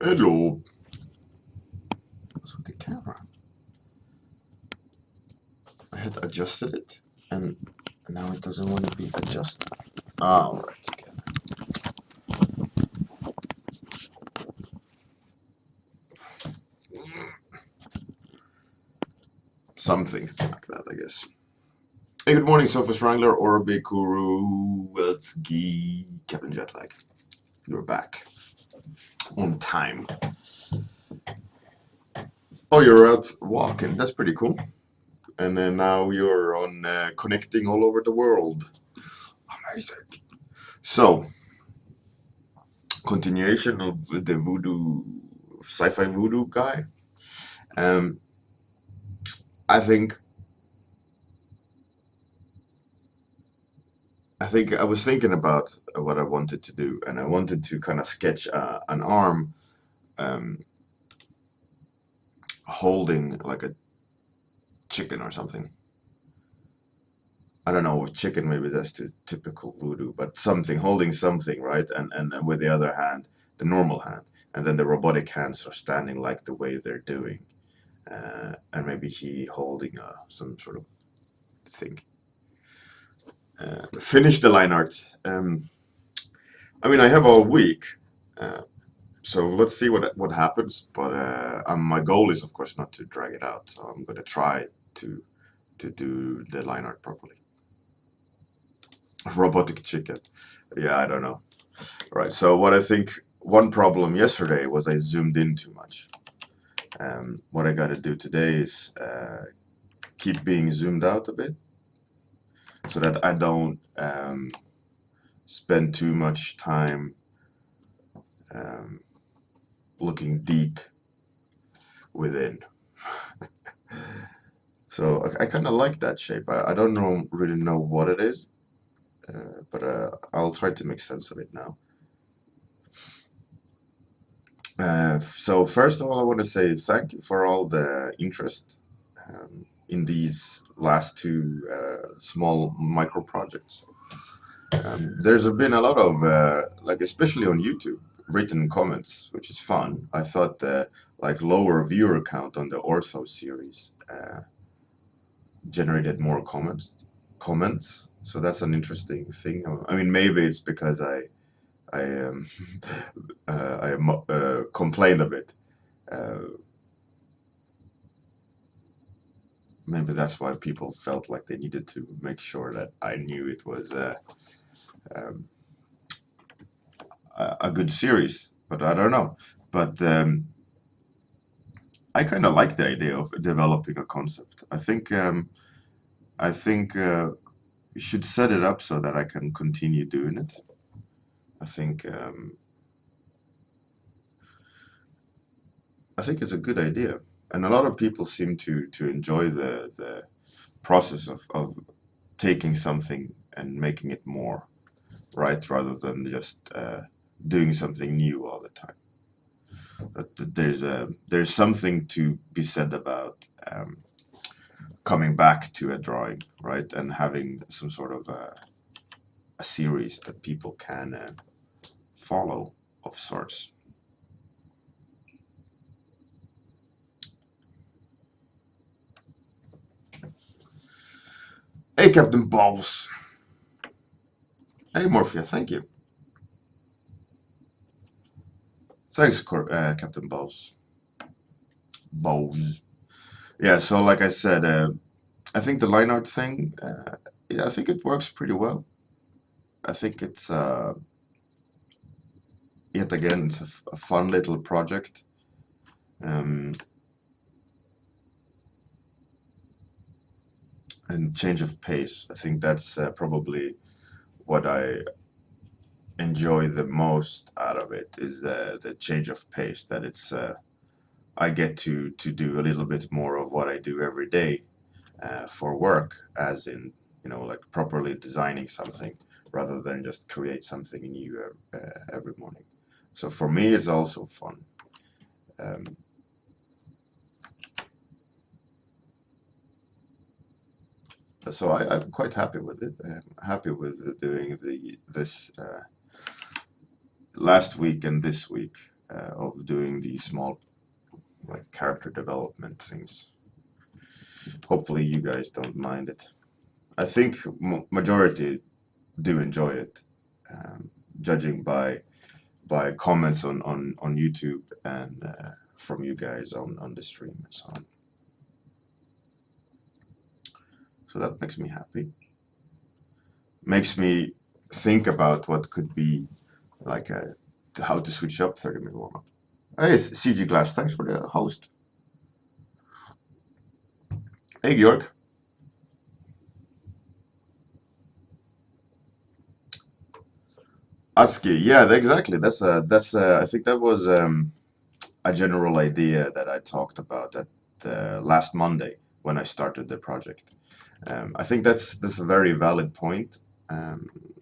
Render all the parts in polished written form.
Hello. What's with the camera? I had adjusted it, and now it doesn't want to be adjusted. Ah, alright, okay. Something like that, I guess. Hey, good morning, Sofa Strangler, Orbikuru, Weltsky, Captain Jetlag. You're back. On time. Oh, you're out walking. That's pretty cool. And then now you're on connecting all over the world. Amazing. So, continuation of the Voodoo, sci-fi Voodoo guy. I think I was thinking about what I wanted to do, and I wanted to kind of sketch an arm holding like a chicken or something. I don't know, with chicken maybe that's too typical Voodoo, but something holding something, right? And with the other hand, the normal hand, and then the robotic hands are standing like the way they're doing, and maybe he holding some sort of thing. Finish the line art. I mean, I have all week, so let's see what happens. But my goal is, of course, not to drag it out. So I'm going to try to do the line art properly. Robotic chicken. Yeah, I don't know. Right. So what I think one problem yesterday was I zoomed in too much. What I got to do today is keep being zoomed out a bit, so that I don't spend too much time looking deep within. So I kind of like that shape. I don't really know what it is, but I'll try to make sense of it now. So first of all, I want to say thank you for all the interest in these last two small micro projects. There's been a lot of like, especially on YouTube, written comments, which is fun. I thought the like lower viewer count on the Ortho series generated more comments. So that's an interesting thing. I mean, maybe it's because I complained a bit. Maybe that's why people felt like they needed to make sure that I knew it was a good series, but I don't know. But I kind of like the idea of developing a concept. I think you should set it up so that I can continue doing it. I think it's a good idea, and a lot of people seem to enjoy the process of taking something and making it more, right, rather than just doing something new all the time. But there's something to be said about coming back to a drawing, right, and having some sort of a series that people can follow of sorts. Hey, Captain Balls. Hey, Morphia, thank you. Thanks, Captain Balls. Balls. Yeah, so like I said, I think the line art thing, yeah, I think it works pretty well. I think it's, yet again, it's a fun little project. And change of pace. I think that's probably what I enjoy the most out of it, is the change of pace, that it's I get to do a little bit more of what I do every day for work, as in, like properly designing something rather than just create something new every morning. So for me, it's also fun. So I'm quite happy with it. I'm happy with doing this last week and this week. of doing these small like character development things. Hopefully you guys don't mind it. I think majority do enjoy it, judging by comments on YouTube and from you guys on the stream and so on. So that makes me happy. Makes me think about what could be like how to switch up 30-minute warm-up. Hey, CG Glass, thanks for the host. Hey, Georg. Atsuki, yeah, exactly. That's I think that was a general idea that I talked about at last Monday when I started the project. I think that's a very valid point,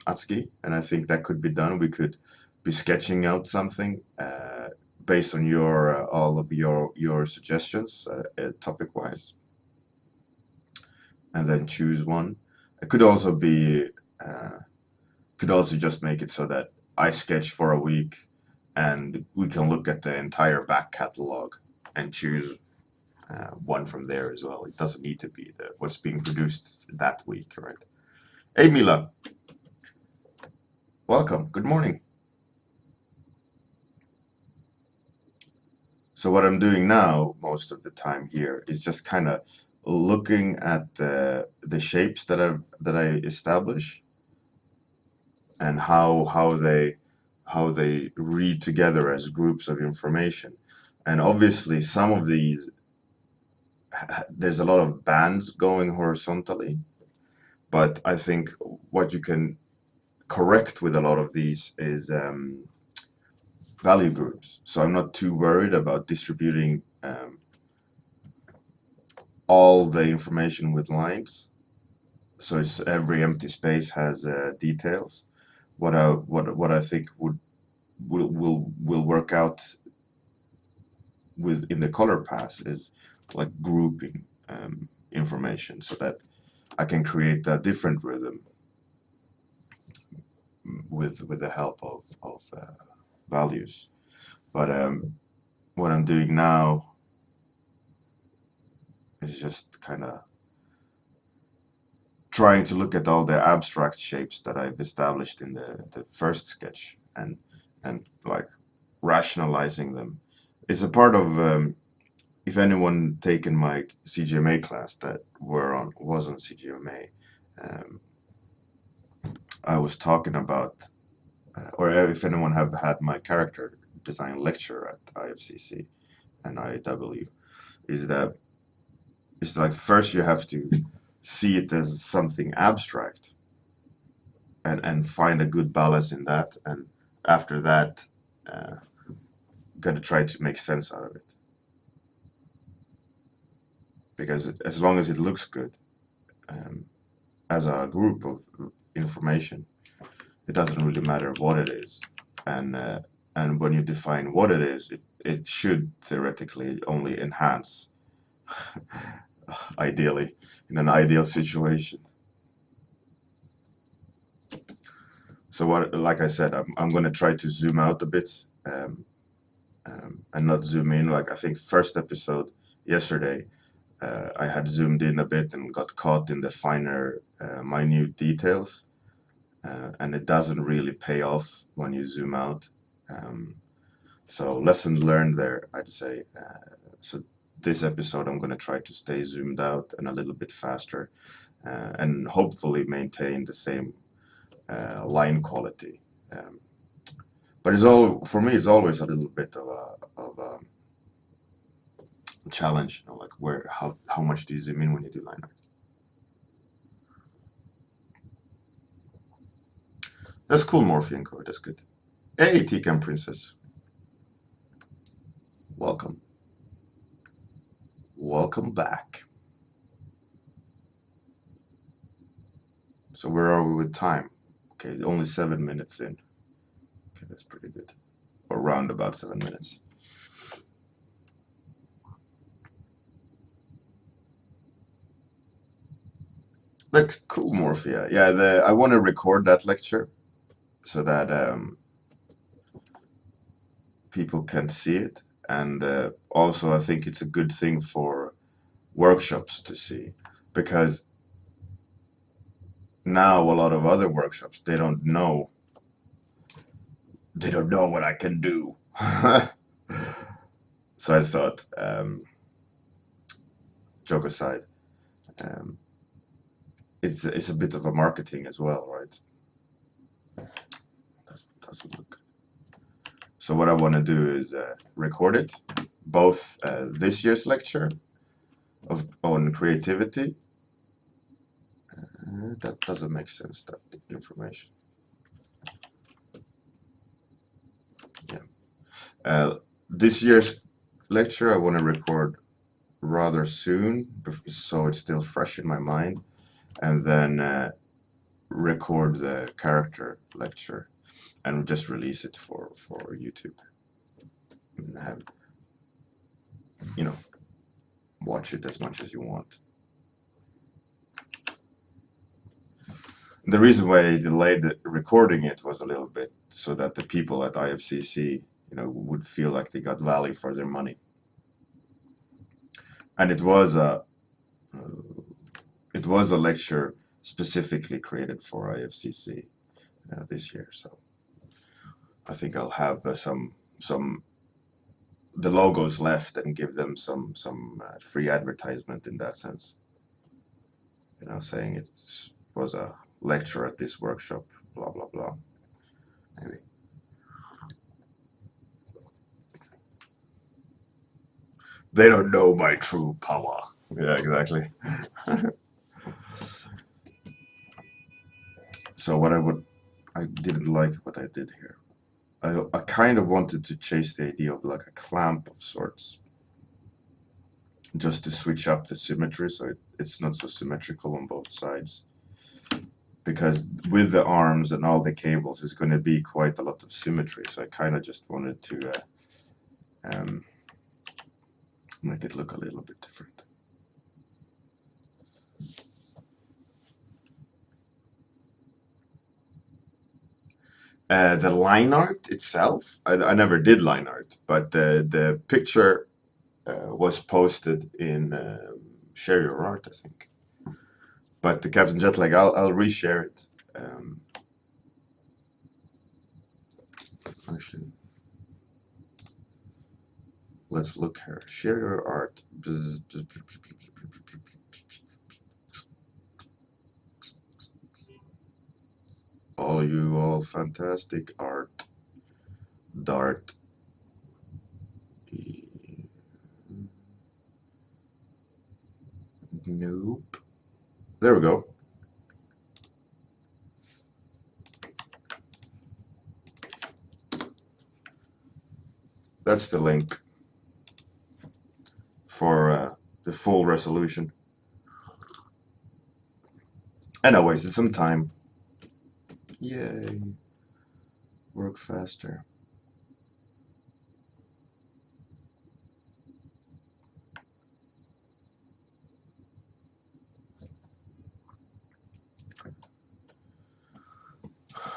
Atsuki, and I think that could be done. We could be sketching out something based on your all of your suggestions, topic-wise, and then choose one. It could also be could also just make it so that I sketch for a week and we can look at the entire back catalog and choose one from there as well. It doesn't need to be what's being produced that week, right? Hey, Mila. Welcome. Good morning. So what I'm doing now most of the time here is just kind of looking at the shapes that I establish and how they read together as groups of information. And obviously some of these there's a lot of bands going horizontally, but I think what you can correct with a lot of these is value groups. So I'm not too worried about distributing all the information with lines. So it's every empty space has details. What I think will work out in the color pass is like grouping information so that I can create a different rhythm with the help of values. But what I'm doing now is just kind of trying to look at all the abstract shapes that I've established in the first sketch and like rationalizing them. It's a part of if anyone taken my CGMA class that was on CGMA, I was talking about, or if anyone have had my character design lecture at IFCC and IW, is that it's like first you have to see it as something abstract and find a good balance in that, and after that gotta try to make sense out of it, because as long as it looks good as a group of information, it doesn't really matter what it is. And when you define what it is, it should theoretically only enhance ideally in an ideal situation. So what, like I said, I'm going to try to zoom out a bit and not zoom in. Like I think first episode yesterday, I had zoomed in a bit and got caught in the finer, minute details, and it doesn't really pay off when you zoom out. So lesson learned there, I'd say. So this episode, I'm going to try to stay zoomed out and a little bit faster, and hopefully maintain the same line quality. But for me, it's always a little bit of a challenge, you know, like how much do you zoom in when you do line art? That's cool, Morphean Core. That's good. Hey, Tikan Princess. Welcome. Welcome back. So where are we with time? Okay, only 7 minutes in. Okay, that's pretty good. Or around about 7 minutes. Looks cool, Morphia. Yeah, I want to record that lecture so that people can see it, and also I think it's a good thing for workshops to see, because now a lot of other workshops, they don't know what I can do. So I thought, joke aside, it's a bit of a marketing as well, right? That doesn't look good. So what I want to do is record it, both this year's lecture on creativity. That doesn't make sense, that information. Yeah. This year's lecture I want to record rather soon, so it's still fresh in my mind, and then record the character lecture and just release it for YouTube and have, you know, watch it as much as you want. The reason why I delayed recording it was a little bit so that the people at IFCC, would feel like they got value for their money. And it was a lecture specifically created for IFCC this year. So I think I'll have the logos left and give them some free advertisement in that sense. Saying it was a lecture at this workshop, blah blah blah. Maybe. They don't know my true power. Yeah, exactly. So I didn't like what I did here. I kind of wanted to chase the idea of like a clamp of sorts, just to switch up the symmetry so it's not so symmetrical on both sides. Because with the arms and all the cables, it's going to be quite a lot of symmetry. So I kind of just wanted to make it look a little bit different. The line art itself, I never did line art, but the picture was posted in Share Your Art, I think. But the Captain Jetlag, I'll reshare it. Actually, let's look here. Share Your Art. All fantastic art. Dart. Nope. There we go. That's the link for the full resolution. And I wasted some time. Yay. Work faster.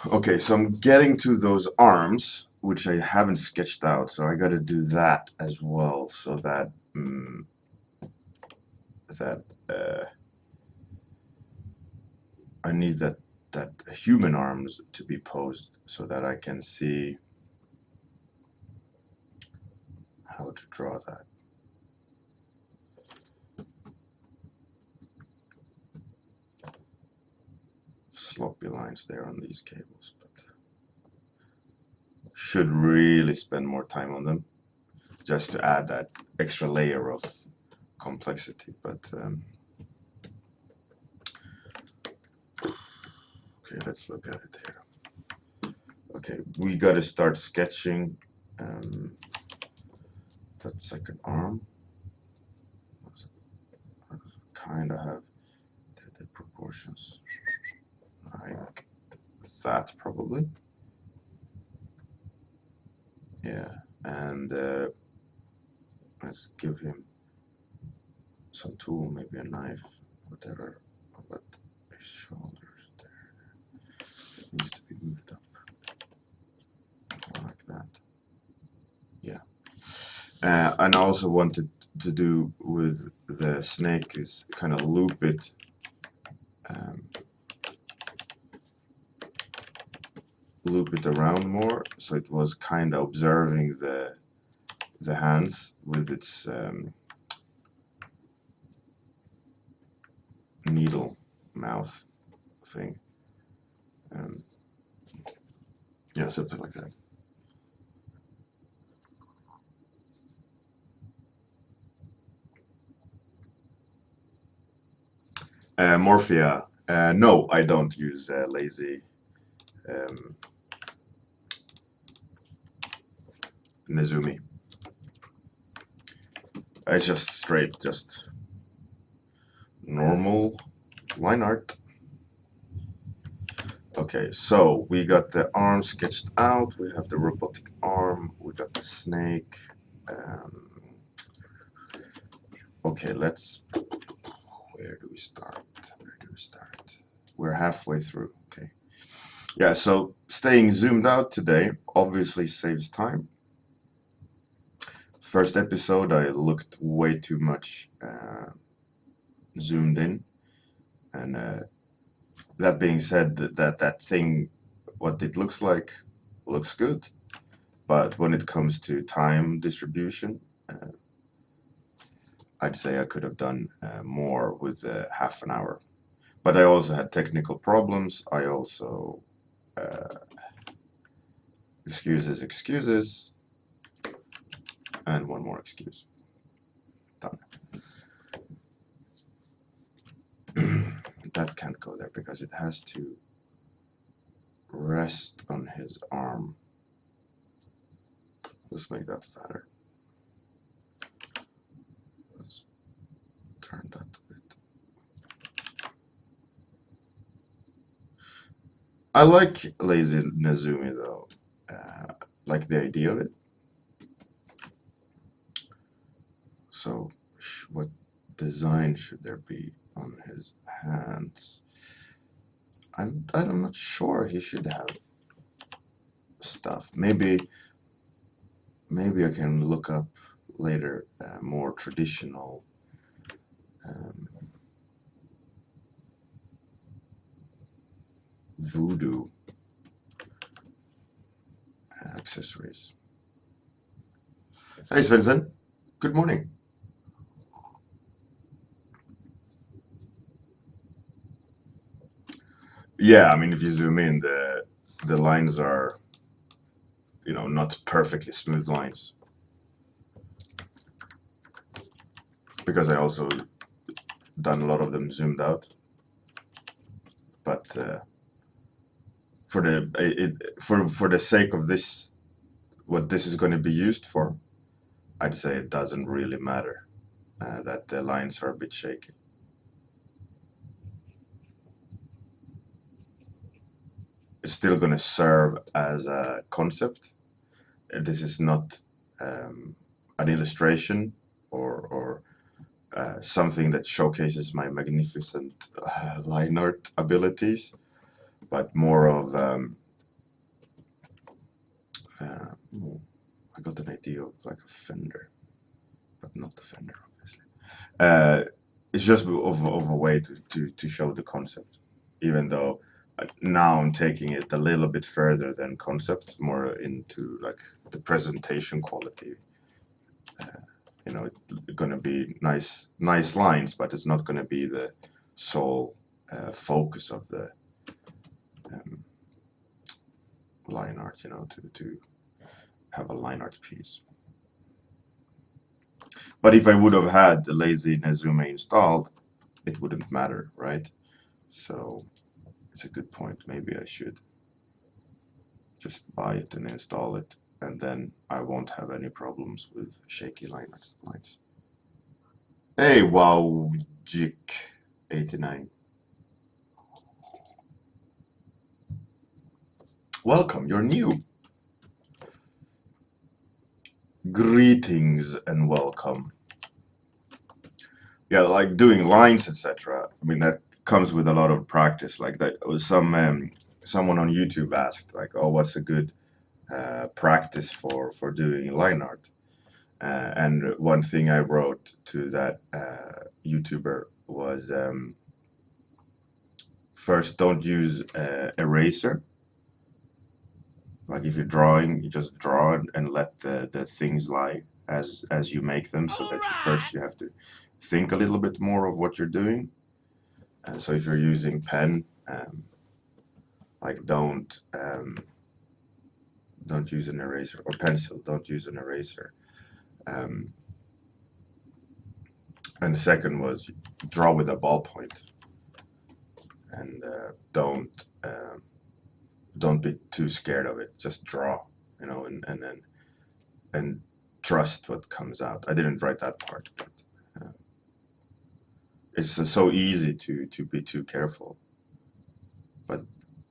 Okay, so I'm getting to those arms, which I haven't sketched out, so I got to do that as well, so that I need that human arms to be posed so that I can see how to draw that. Sloppy lines there on these cables, but should really spend more time on them just to add that extra layer of complexity. But okay, let's look at it here. Okay, we got to start sketching that second arm. Kind of have the proportions like that, probably. Yeah, and let's give him some tool, maybe a knife, whatever. But his shoulders there, it needs to be moved up like that. And I also wanted to do with the snake is kind of loop it. Loop it around more, so it was kind of observing the hands with its needle mouth thing. Yeah, something like that. Morphia. No, I don't use lazy Nezumi. It's just straight, just normal line art. Okay, so we got the arm sketched out, we have the robotic arm, we got the snake. Okay, where do we start? We're halfway through, okay. Yeah, so staying zoomed out today obviously saves time. First episode, I looked way too much zoomed in, and that being said, that thing, what it looks like, looks good, but when it comes to time distribution, I'd say I could have done more with half an hour. But I also had technical problems. I also excuses, and one more excuse. Done. That can't go there because it has to rest on his arm. Let's make that fatter. Let's turn that a bit. I like lazyNezume though. Like the idea of it. So what design should there be on his hands? I'm not sure. He should have stuff. Maybe I can look up later more traditional Voodoo accessories. Hey Svensson, good morning. Yeah, I mean, if you zoom in, the lines are, not perfectly smooth lines. Because I also done a lot of them zoomed out. But for the sake of this, what this is going to be used for, I'd say it doesn't really matter that the lines are a bit shaky. It's still going to serve as a concept. This is not an illustration or something that showcases my magnificent line art abilities, but more of I got an idea of like a fender, but not the fender, obviously. It's just of a way to show the concept, even though now I'm taking it a little bit further than concept, more into like the presentation quality. It's going to be nice lines, but it's not going to be the sole focus of the line art, to have a line art piece. But if I would have had the lazyNezume installed, it wouldn't matter, right? So it's a good point. Maybe I should just buy it and install it, and then I won't have any problems with shaky lines. Hey, WowJick89. Welcome, you're new. Greetings and welcome. Yeah, like doing lines, etc. I mean, that comes with a lot of practice. Like that was someone on YouTube asked, like, "Oh, what's a good practice for doing line art?" And one thing I wrote to that YouTuber was, first, don't use eraser. Like if you're drawing, you just draw and let the things lie as you make them, so that you have to think a little bit more of what you're doing. So if you're using pen, like don't use an eraser, or pencil, don't use an eraser. And the second was draw with a ballpoint, and don't be too scared of it. Just draw, you know, and trust what comes out. I didn't write that part, but it's so easy to be too careful. But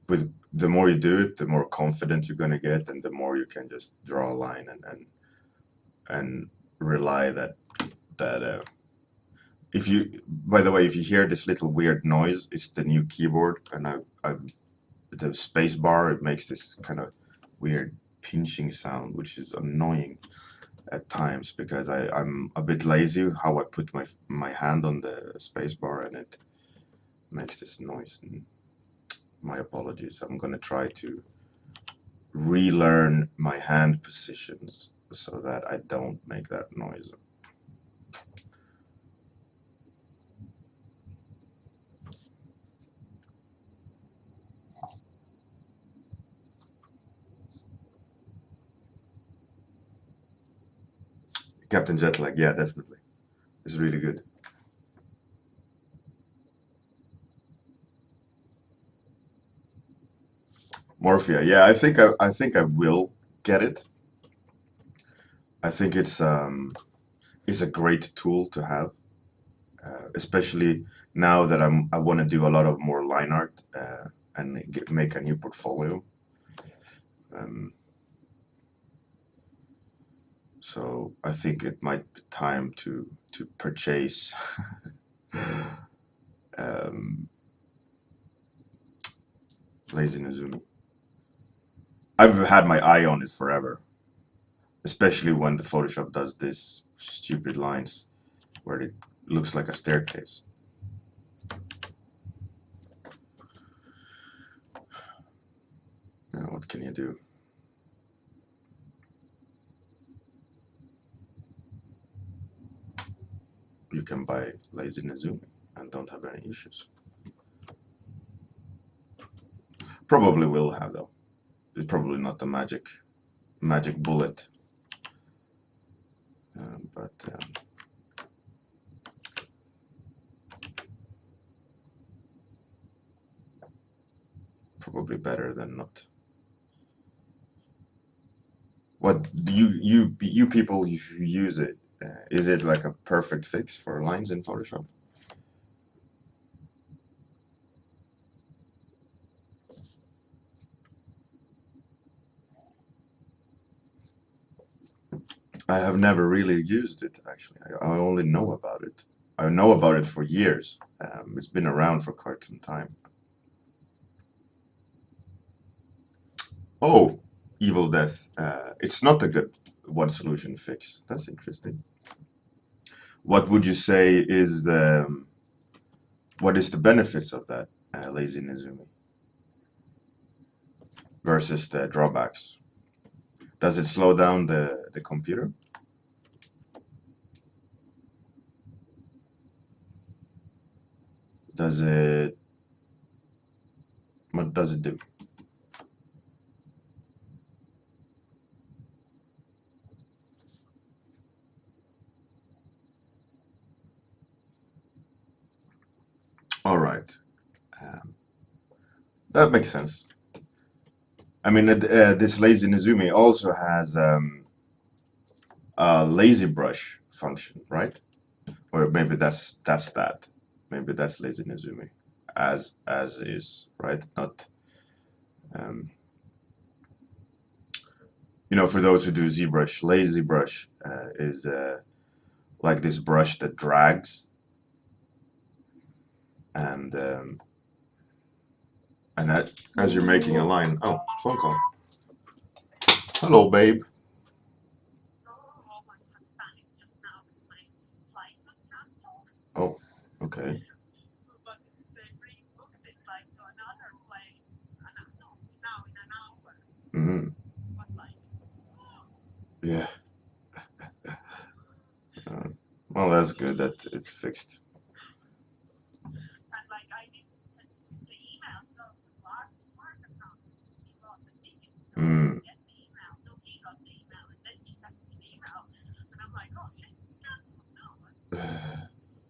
with the more you do it, the more confident you're gonna get, and the more you can just draw a line and rely that if you, by the way, if you hear this little weird noise, it's the new keyboard, and I've the space bar, it makes this kind of weird pinching sound, which is annoying at times, because I'm a bit lazy how I put my hand on the space bar, and it makes this noise. And my apologies. I'm gonna try to relearn my hand positions so that I don't make that noise. Captain Jetlag, yeah, definitely. It's really good. Morphia, yeah, I think I will get it. I think it's a great tool to have, especially now that I want to do a lot of more line art and make a new portfolio. So I think it might be time to purchase lazyNezume. I've had my eye on it forever, especially when the Photoshop does this stupid lines where it looks like a staircase. You know, what can you do? You can buy lazyNezume and don't have any issues. Probably will have, though. It's probably not the magic bullet, but probably better than not. What do you people, if you use it, is it like a perfect fix for lines in Photoshop? I have never really used it, actually. I only know about it. I know about it for years. It's been around for quite some time. Oh, Evil Death. It's not a good one solution fix. That's interesting. What would you say is what is the benefits of that lazyNezume versus the drawbacks? Does it slow down the computer? Does it, what does it do? All right, that makes sense. I mean, this lazyNezume also has a lazy brush function, right? Or maybe that's that. Maybe that's lazyNezume as is, right? Not, you know, for those who do ZBrush, lazy brush is like this brush that drags, and that, as you're making a line. Oh, phone call. Hello, babe. Okay. Mm-hmm. Yeah. Uh, well, that's good that it's fixed. Mm.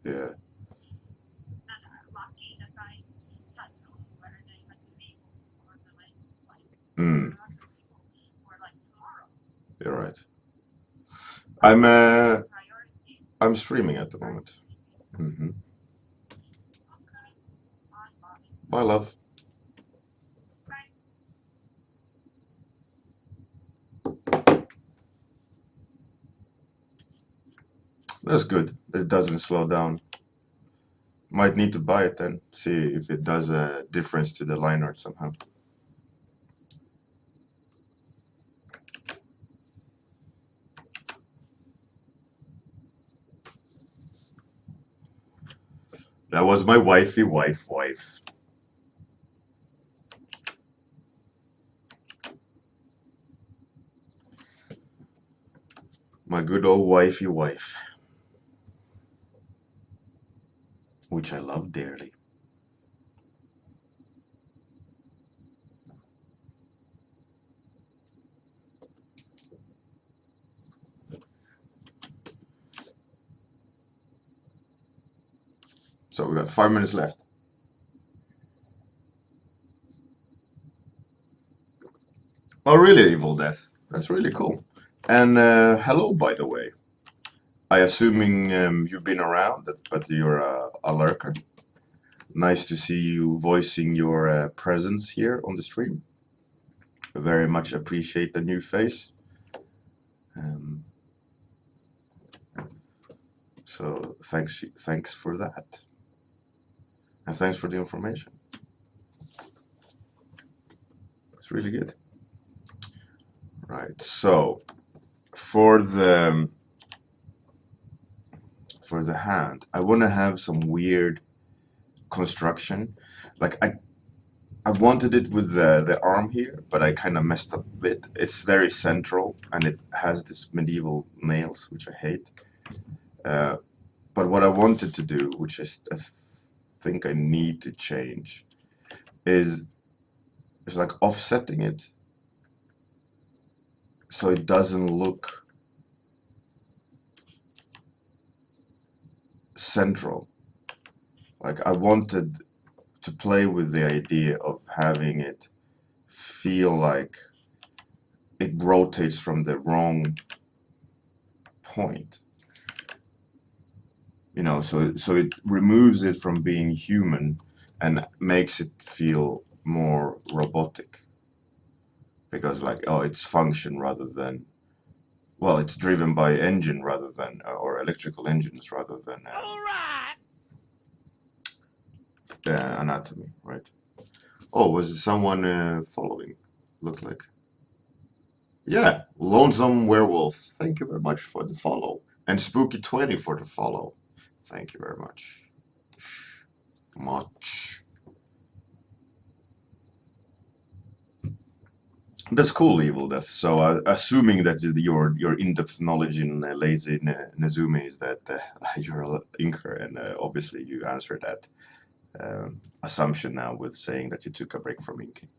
Yeah. Mm. You're right. I'm uh I'm streaming at the moment. Hmm. Bye, love. That's good. It doesn't slow down. Might need to buy it then. See if it does a difference to the line art somehow. That was my wifey wife. My good old wifey wife, which I love dearly. So we got 5 minutes left. Oh, really, Evil Death? That's really cool. And hello, by the way. I assuming you've been around, but you're a lurker. Nice to see you voicing your presence here on the stream. Very much appreciate the new face. Um, so thanks for that, and thanks for the information. It's really good. Right. So for the hand, I want to have some weird construction. Like I wanted it with the arm here, but I kind of messed up a bit. It's very central, and it has this medieval nails, which I hate. Uh, but what I wanted to do, which I think I need to change, is like offsetting it so it doesn't look central. Like I wanted to play with the idea of having it feel like it rotates from the wrong point. So it removes it from being human and makes it feel more robotic, because like, oh, it's function rather than, well, it's driven by engine rather than or electrical engines rather than anatomy, right? Oh, was someone following? Looked like. Yeah, Lonesome Werewolf, thank you very much for the follow. And Spooky20 for the follow. Thank you very much. Much. That's cool, Evil Death. So, assuming that your in-depth knowledge in lazyNezume is that you're a inker, and obviously you answered that assumption now with saying that you took a break from inking.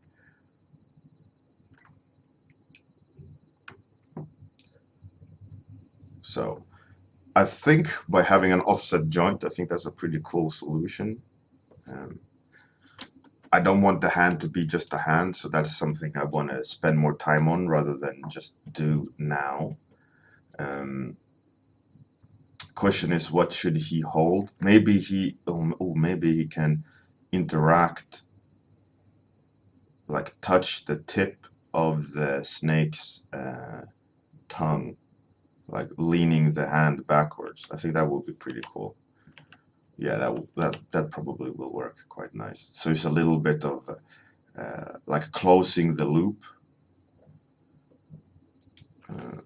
So, I think by having an offset joint, I think that's a pretty cool solution. Um, I don't want the hand to be just a hand, so that's something I want to spend more time on rather than just do now. Question is, what should he hold? Maybe maybe he can interact, like touch the tip of the snake's tongue, like leaning the hand backwards. I think that would be pretty cool. Yeah, that probably will work quite nice. So it's a little bit of like closing the loop. Uh,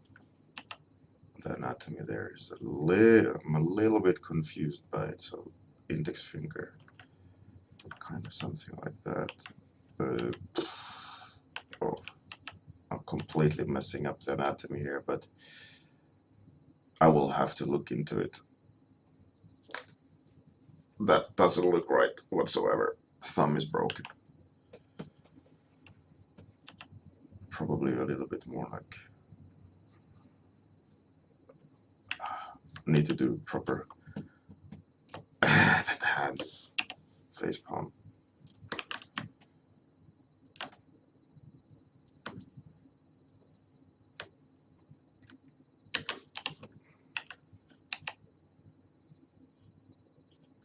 the anatomy there is I'm a little bit confused by it, so index finger, kind of something like that. Oh, I'm completely messing up the anatomy here, but I will have to look into it. That doesn't look right whatsoever. Thumb is broken. Probably a little bit more like... need to do proper that hand face palm.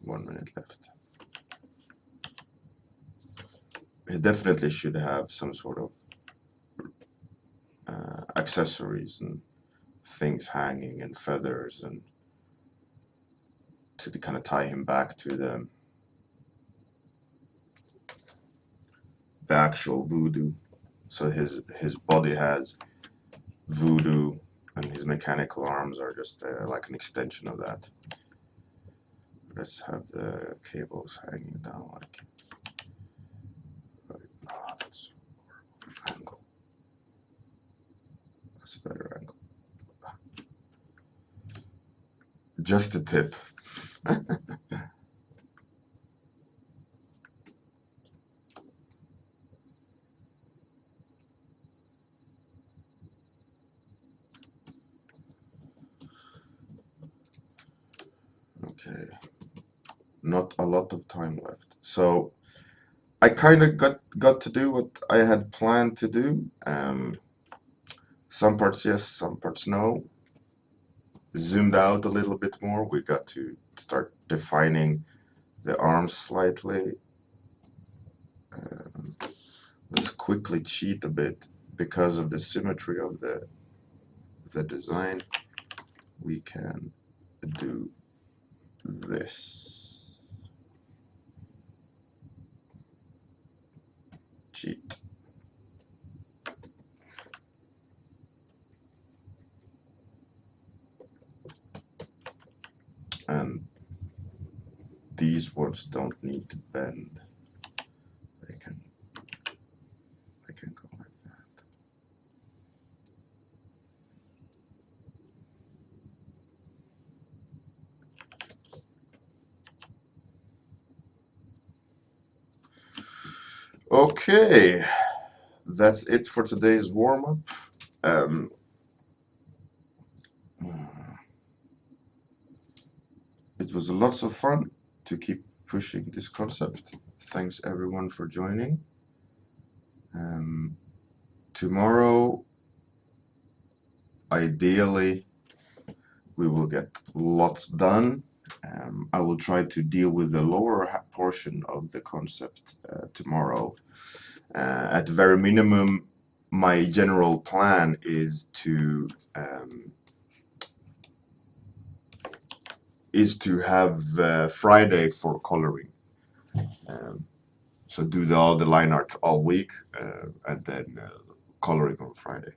One minute left. It definitely should have some sort of accessories and things hanging and feathers and to kind of tie him back to the actual Voodoo. So his body has Voodoo and his mechanical arms are just like an extension of that. Let's have the cables hanging down like... Oh, that's a horrible angle. That's a better angle. Just a tip. Okay, not a lot of time left. So I kind of got to do what I had planned to do. Some parts yes, some parts no. Zoomed out a little bit more. We got to start defining the arms slightly. Let's quickly cheat a bit because of the symmetry of the design. We can do this. Cheat. And these ones don't need to bend. They can go like that. Okay, that's it for today's warm-up. It was lots of fun to keep pushing this concept. Thanks everyone for joining. Tomorrow, ideally, we will get lots done. I will try to deal with the lower portion of the concept tomorrow. At the very minimum, my general plan is to have Friday for coloring. So do all the line art all week and then coloring on Friday.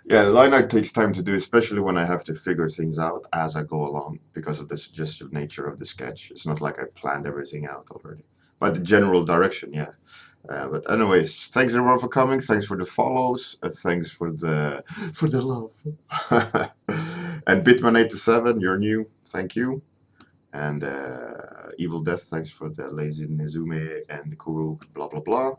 Yeah, line art takes time to do, especially when I have to figure things out as I go along because of the suggestive nature of the sketch. It's not like I planned everything out already. But the general direction, yeah. But anyways, thanks everyone for coming. Thanks for the follows. Thanks for the love. And Bitman87, you're new. Thank you. And Evil Death, thanks for the lazyNezume and Kuru, blah blah blah.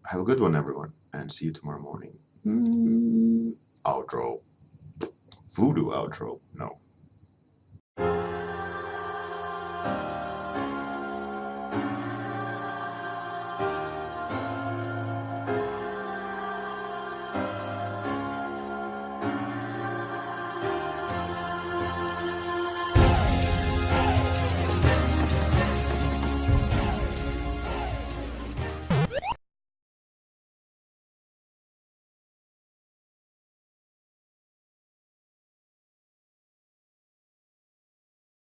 Have a good one, everyone, and see you tomorrow morning. Outro. Voodoo outro. No.